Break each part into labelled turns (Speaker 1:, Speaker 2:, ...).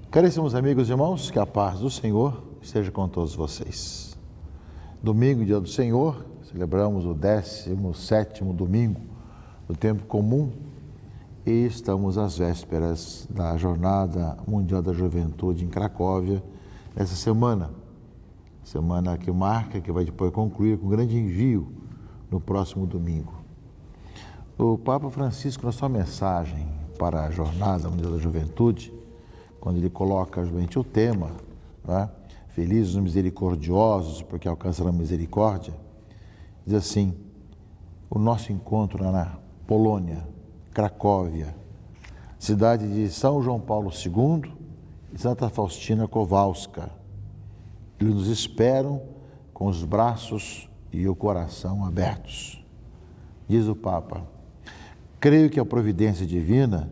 Speaker 1: Caríssimos amigos e irmãos, que a paz do Senhor esteja com todos vocês. Domingo, dia do Senhor, celebramos o 17º domingo do tempo comum e estamos às vésperas da Jornada Mundial da Juventude em Cracóvia, essa semana que marca, que vai depois concluir com um grande envio no próximo domingo. O Papa Francisco, na sua mensagem para a Jornada Mundial da Juventude, quando ele coloca justamente o tema, né? Felizes os misericordiosos, porque alcançarão a misericórdia, diz assim: o nosso encontro na Polônia, Cracóvia, cidade de São João Paulo II e Santa Faustina Kowalska, eles nos esperam com os braços e o coração abertos. Diz o Papa: creio que a providência divina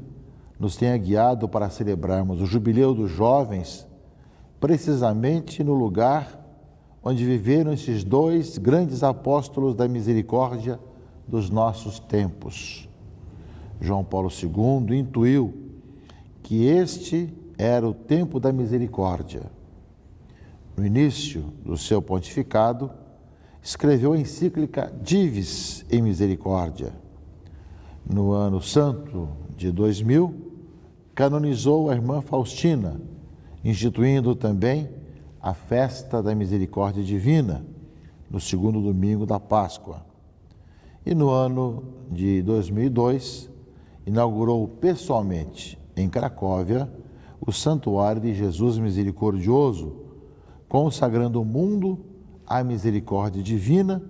Speaker 1: nos tenha guiado para celebrarmos o Jubileu dos Jovens precisamente no lugar onde viveram esses dois grandes apóstolos da misericórdia dos nossos tempos. João Paulo II intuiu que este era o tempo da misericórdia. No início do seu pontificado, escreveu a encíclica Divis in Misericordia. No ano santo de 2000, canonizou a irmã Faustina, instituindo também a festa da misericórdia divina, no segundo domingo da Páscoa. E no ano de 2002, inaugurou pessoalmente em Cracóvia o Santuário de Jesus Misericordioso, consagrando o mundo à misericórdia divina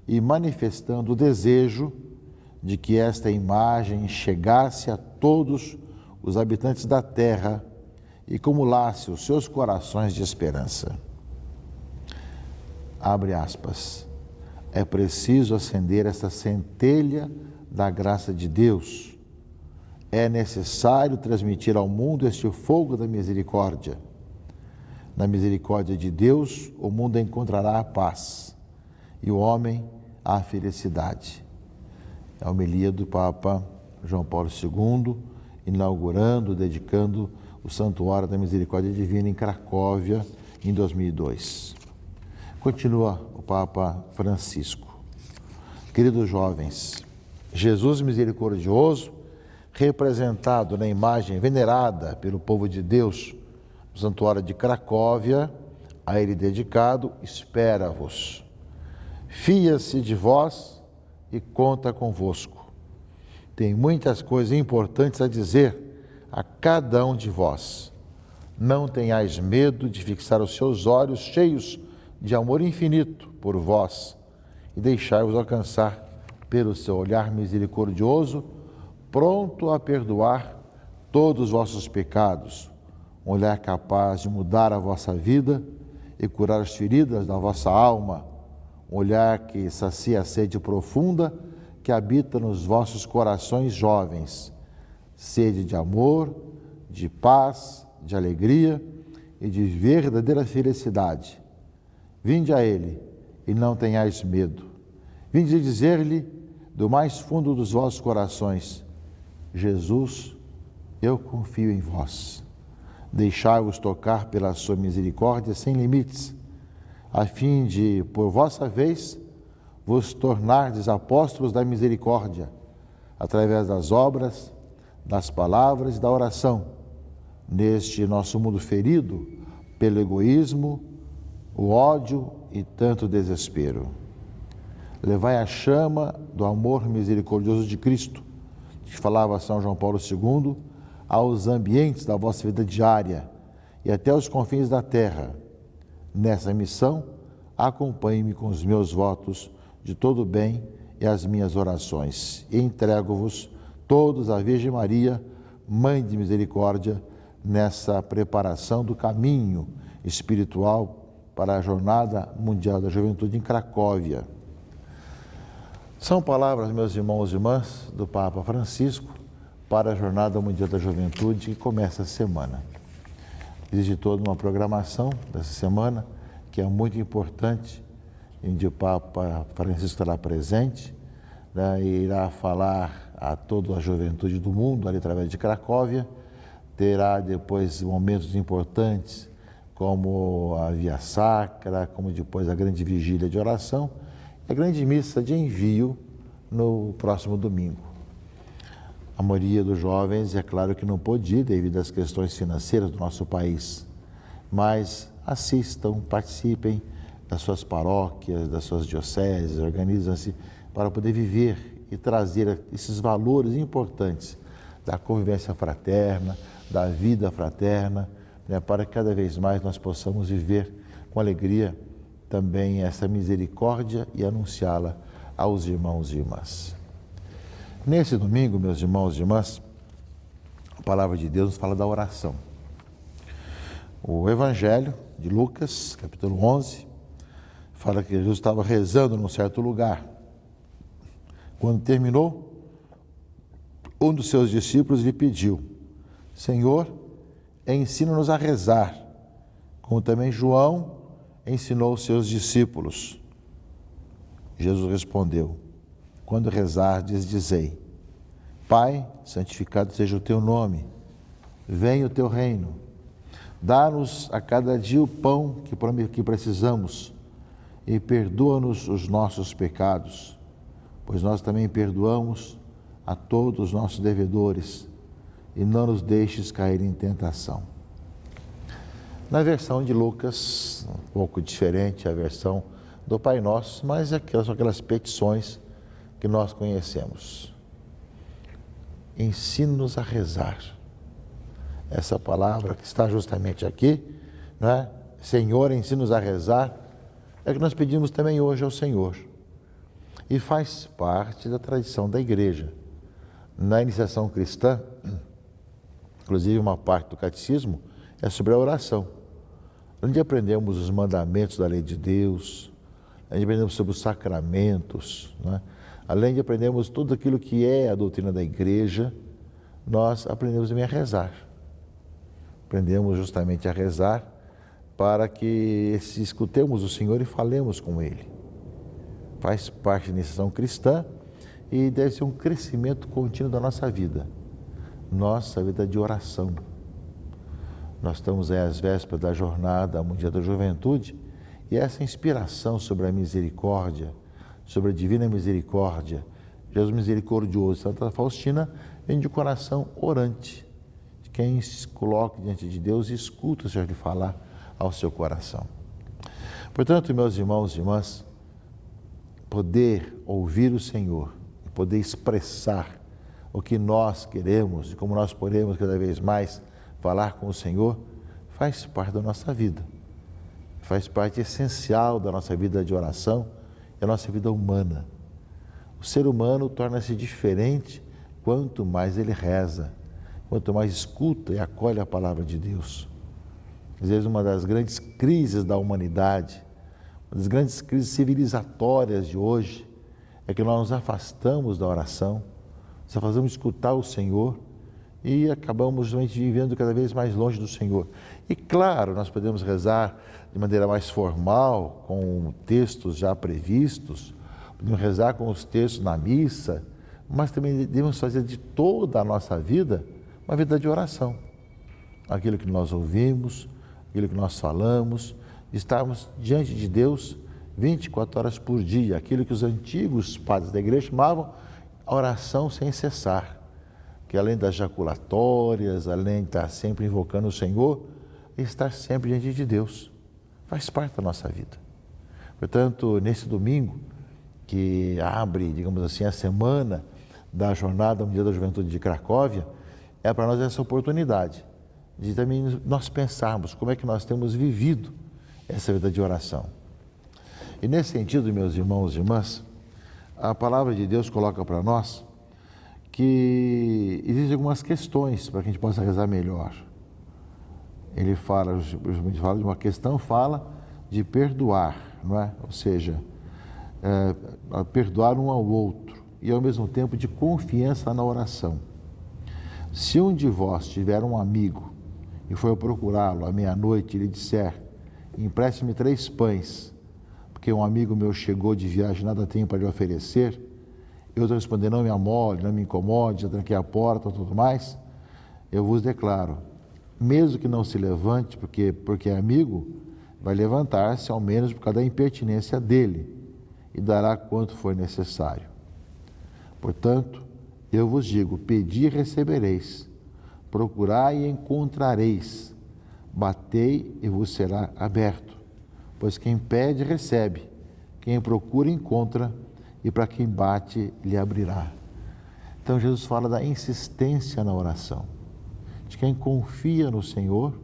Speaker 1: e manifestando o desejo de que esta imagem chegasse a todos os habitantes da terra e acumulasse os seus corações de esperança. Abre aspas. É preciso acender essa centelha da graça de Deus. É necessário transmitir ao mundo este fogo da misericórdia. Na misericórdia de Deus, o mundo encontrará a paz e o homem a felicidade. É a homilia do Papa João Paulo II, inaugurando, dedicando o Santuário da Misericórdia Divina em Cracóvia, em 2002. Continua o Papa Francisco. Queridos jovens, Jesus misericordioso, representado na imagem venerada pelo povo de Deus no Santuário de Cracóvia, a ele dedicado, espera-vos. Fia-se de vós e conta convosco. Tem muitas coisas importantes a dizer a cada um de vós. Não tenhais medo de fixar os seus olhos cheios de amor infinito por vós e deixai-vos alcançar pelo seu olhar misericordioso, pronto a perdoar todos os vossos pecados, um olhar capaz de mudar a vossa vida e curar as feridas da vossa alma, um olhar que sacia a sede profunda que habita nos vossos corações jovens, sede de amor, de paz, de alegria e de verdadeira felicidade. Vinde a Ele e não tenhais medo. Vinde dizer-lhe do mais fundo dos vossos corações: Jesus, eu confio em vós. Deixai-vos tocar pela sua misericórdia sem limites, a fim de, por vossa vez, vos tornardes apóstolos da misericórdia, através das obras, das palavras e da oração, neste nosso mundo ferido pelo egoísmo, o ódio e tanto desespero. Levai a chama do amor misericordioso de Cristo, que falava São João Paulo II, aos ambientes da vossa vida diária e até os confins da terra. Nessa missão, acompanhe-me com os meus votos de todo o bem e as minhas orações. E entrego-vos todos à Virgem Maria, Mãe de Misericórdia, nessa preparação do caminho espiritual para a Jornada Mundial da Juventude em Cracóvia. São palavras, meus irmãos e irmãs, do Papa Francisco para a Jornada Mundial da Juventude que começa a semana. Existe toda uma programação dessa semana que é muito importante, onde o Papa Francisco estará presente, né, irá falar a toda a juventude do mundo, ali através de Cracóvia. Terá depois momentos importantes, como a Via Sacra, como depois a grande vigília de oração, e a grande missa de envio no próximo domingo. A maioria dos jovens, é claro que não pôde ir devido às questões financeiras do nosso país, mas assistam, participem das suas paróquias, das suas dioceses, organizam-se para poder viver e trazer esses valores importantes da convivência fraterna, da vida fraterna, né, para que cada vez mais nós possamos viver com alegria também essa misericórdia e anunciá-la aos irmãos e irmãs. Nesse domingo, meus irmãos e irmãs, a palavra de Deus nos fala da oração. O Evangelho de Lucas, capítulo 11, fala que Jesus estava rezando num certo lugar. Quando terminou, um dos seus discípulos lhe pediu: Senhor, ensina-nos a rezar, como também João ensinou os seus discípulos. Jesus respondeu: quando rezardes, dizei: Pai, santificado seja o teu nome, venha o teu reino, dá-nos a cada dia o pão que precisamos e perdoa-nos os nossos pecados, pois nós também perdoamos a todos os nossos devedores, e não nos deixes cair em tentação. Na versão de Lucas, um pouco diferente a versão do Pai Nosso, mas são aquelas petições que nós conhecemos. Ensina-nos a rezar. Essa palavra que está justamente aqui, né? Senhor, ensina-nos a rezar, é que nós pedimos também hoje ao Senhor. E faz parte da tradição da Igreja. Na iniciação cristã, inclusive uma parte do catecismo é sobre a oração, onde aprendemos os mandamentos da lei de Deus, onde aprendemos sobre os sacramentos, né? Além de aprendermos tudo aquilo que é a doutrina da Igreja, nós aprendemos também a rezar. Aprendemos justamente a rezar para que escutemos o Senhor e falemos com Ele. Faz parte da iniciação cristã e deve ser um crescimento contínuo da nossa vida de oração. Nós estamos aí às vésperas da Jornada Mundial da Juventude e essa inspiração sobre a misericórdia, sobre a divina misericórdia, Jesus misericordioso, Santa Faustina, vem de coração orante, de quem se coloca diante de Deus e escuta o Senhor lhe falar ao seu coração. Portanto, meus irmãos e irmãs, poder ouvir o Senhor, poder expressar o que nós queremos e como nós podemos cada vez mais falar com o Senhor, faz parte da nossa vida, faz parte essencial da nossa vida de oração e da nossa vida humana. O ser humano torna-se diferente quanto mais ele reza, quanto mais escuta e acolhe a palavra de Deus. Às vezes uma das grandes crises da humanidade, uma das grandes crises civilizatórias de hoje, é que nós nos afastamos da oração, nos afastamos de escutar o Senhor e acabamos justamente vivendo cada vez mais longe do Senhor. E claro, nós podemos rezar de maneira mais formal, com textos já previstos, podemos rezar com os textos na missa, mas também devemos fazer de toda a nossa vida uma vida de oração. Aquilo que nós ouvimos, aquilo que nós falamos, estarmos diante de Deus 24 horas por dia, aquilo que os antigos padres da igreja chamavam a oração sem cessar, que além das jaculatórias, além de estar sempre invocando o Senhor, estar sempre diante de Deus, faz parte da nossa vida. Portanto, nesse domingo, que abre, digamos assim, a semana da Jornada Mundial da Juventude de Cracóvia, é para nós essa oportunidade de também nós pensarmos como é que nós temos vivido essa vida de oração. E nesse sentido, meus irmãos e irmãs, a palavra de Deus coloca para nós que existem algumas questões para que a gente possa rezar melhor. Ele fala de uma questão, fala de perdoar, não é? Ou seja, perdoar um ao outro e ao mesmo tempo de confiança na oração. Se um de vós tiver um amigo e for procurá-lo à meia-noite e lhe disser: empreste-me 3 pães, porque um amigo meu chegou de viagem, nada tenho para lhe oferecer, e outro responder, não me amole, não me incomode, já tranquei a porta, tudo mais, eu vos declaro, mesmo que não se levante, porque é amigo, vai levantar-se ao menos por causa da impertinência dele, e dará quanto for necessário. Portanto, eu vos digo, pedi e recebereis, procurai e encontrareis, batei e vos será aberto. Pois quem pede, recebe, quem procura, encontra, e para quem bate, lhe abrirá. Então Jesus fala da insistência na oração, de quem confia no Senhor,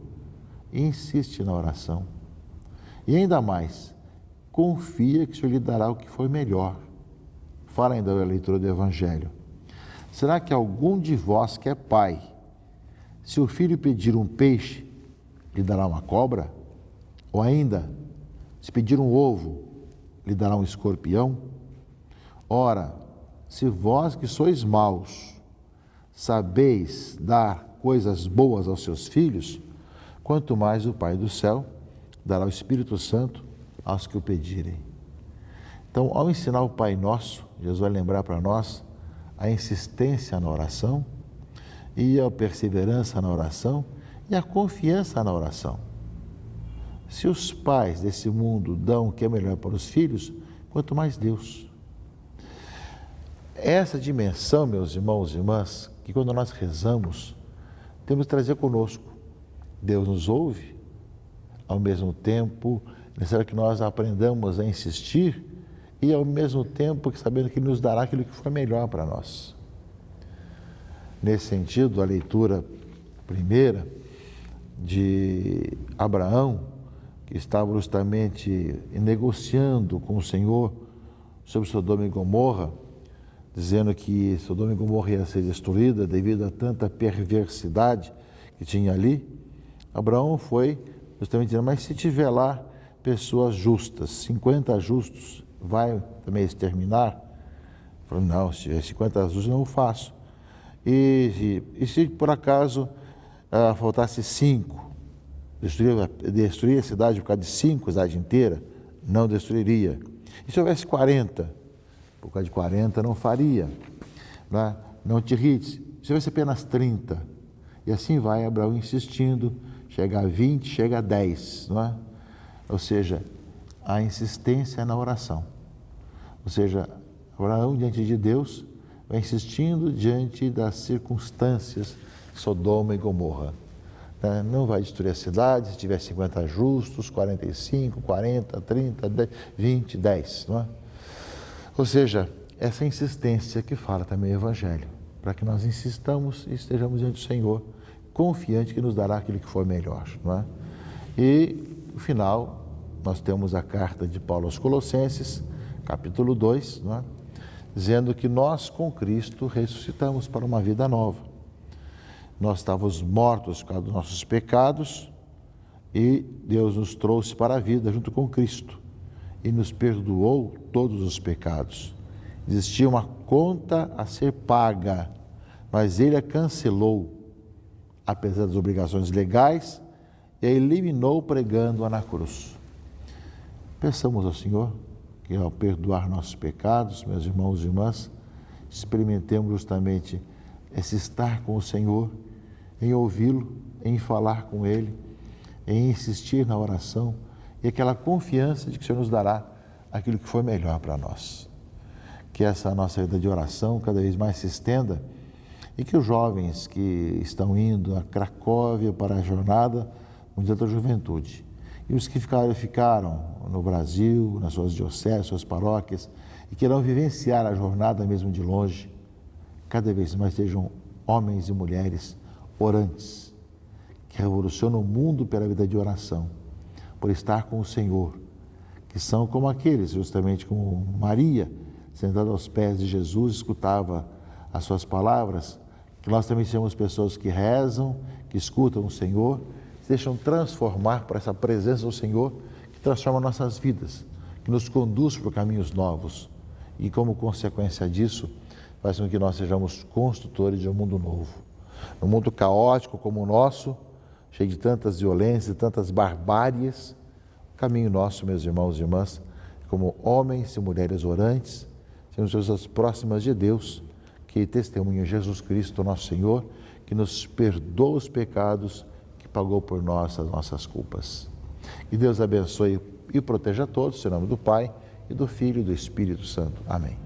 Speaker 1: insiste na oração. E ainda mais, confia que o Senhor lhe dará o que for melhor. Fala ainda da leitura do Evangelho. Será que algum de vós que é pai, se o filho pedir um peixe, lhe dará uma cobra? Ou ainda, se pedir um ovo, lhe dará um escorpião? Ora, se vós que sois maus, sabeis dar coisas boas aos seus filhos, quanto mais o Pai do céu dará o Espírito Santo aos que o pedirem. Então, ao ensinar o Pai Nosso, Jesus vai lembrar para nós a insistência na oração e a perseverança na oração e a confiança na oração. Se os pais desse mundo dão o que é melhor para os filhos, quanto mais Deus. Essa dimensão, meus irmãos e irmãs, que quando nós rezamos, temos que trazer conosco. Deus nos ouve, ao mesmo tempo, é necessário que nós aprendamos a insistir e ao mesmo tempo que sabendo que nos dará aquilo que for melhor para nós. Nesse sentido, a leitura primeira de Abraão, que estava justamente negociando com o Senhor sobre Sodoma e Gomorra, dizendo que Sodoma e Gomorra ia ser destruída devido a tanta perversidade que tinha ali, Abraão foi justamente dizendo, mas se tiver lá pessoas justas, 50 justos, vai também exterminar? Falou, não, se tiver 50 justos não o faço. E se por acaso faltasse 5, destruir a cidade por causa de 5, a cidade inteira? Não destruiria. E se houvesse 40? Por causa de 40 não faria. Não te irrites. Se houvesse apenas 30? E assim vai Abraão insistindo, chega a 20, chega a 10. Não é? Ou seja, a insistência na oração. Ou seja, Abraão diante de Deus vai insistindo diante das circunstâncias de Sodoma e Gomorra. Não vai destruir a cidade se tiver 50 justos, 45, 40, 30, 10, 20, 10. Não é? Ou seja, essa insistência que fala também o Evangelho, para que nós insistamos e estejamos diante do Senhor, confiante que nos dará aquilo que for melhor. Não é? E, no final, nós temos a carta de Paulo aos Colossenses, capítulo 2, não é? Dizendo que nós, com Cristo, ressuscitamos para uma vida nova. Nós estávamos mortos por causa dos nossos pecados e Deus nos trouxe para a vida junto com Cristo e nos perdoou todos os pecados. Existia uma conta a ser paga, mas Ele a cancelou, apesar das obrigações legais, e a eliminou pregando-a na cruz. Peçamos ao Senhor que ao perdoar nossos pecados, meus irmãos e irmãs, experimentemos justamente esse estar com o Senhor, em ouvi-lo, em falar com Ele, em insistir na oração e aquela confiança de que o Senhor nos dará aquilo que for melhor para nós. Que essa nossa vida de oração cada vez mais se estenda e que os jovens que estão indo a Cracóvia para a Jornada Mundial da Juventude e os que ficaram no Brasil, nas suas dioceses, suas paróquias, e queiram vivenciar a jornada mesmo de longe, cada vez mais sejam homens e mulheres orantes, que revolucionam o mundo pela vida de oração, por estar com o Senhor, que são como aqueles, justamente como Maria, sentada aos pés de Jesus, escutava as suas palavras, que nós também sejamos pessoas que rezam, que escutam o Senhor, se deixam transformar por essa presença do Senhor, que transforma nossas vidas, que nos conduz por caminhos novos e, como consequência disso, faz com que nós sejamos construtores de um mundo novo. Um mundo caótico como o nosso, cheio de tantas violências, tantas barbáries, o caminho nosso, meus irmãos e irmãs, como homens e mulheres orantes, sejamos pessoas próximas de Deus, que testemunham Jesus Cristo, nosso Senhor, que nos perdoa os pecados, que pagou por nós as nossas culpas. Que Deus abençoe e proteja a todos, em nome do Pai, e do Filho e do Espírito Santo. Amém.